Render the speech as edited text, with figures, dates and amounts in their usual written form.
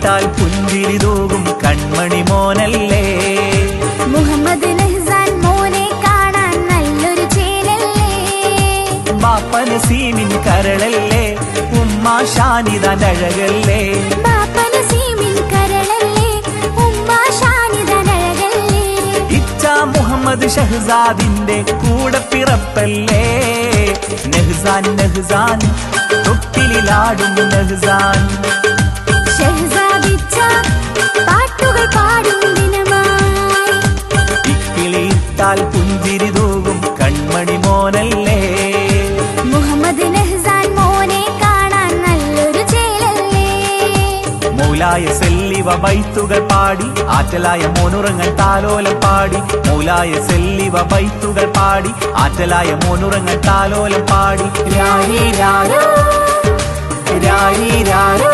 ഇട്ടാൽ പുഞ്ചിരി തൂകും കൺമണി മോനല്ലേ. മുഹമ്മദ് നഹ്സാൻ മോനെ കാണാൻ നല്ലൊരു ചേലല്ലേ. ബാപ്പന സീമിൻ കരളല്ലേ, ഉമ്മ ഷാനിദാൻ അഴകല്ലേ. ബാപ്പന സീമിൻ കരളല്ലേ, ഉമ്മ ഷാനിദാൻ അഴകല്ലേ. ഇച്ച മുഹമ്മദ് ഷഹ്സാദിന്റെ കൂടെ പിറപ്പല്ലേ. നഹ്സാൻ നഹ്സാൻ തൊട്ടിലാടും നഹ്സാൻ. ഷഹ്സാദിച്ച പാട്ടുകൾ പാടും ദിനമായി. ഇക്കിളിയിട്ടാൽ പുഞ്ചിരി തൂകും കൺമണി മോനല്ലേ. മുഹമ്മദ് നഹ്സാൻ മോനെ കാണാൻ നല്ലൊരു ചേലല്ലേ. മൗലായ സെല്ലിവ ബൈത്തുകൾ പാടി ആറ്റലായ മോനുറങ്ങൽ താലോലം പാടി. മൗലായ സെല്ലിവ ബൈത്തുകൾ പാടി ആറ്റലായ മോനുറങ്ങൽ താലോലം പാടി. രാരീ രാരോ രാരീ രാരോ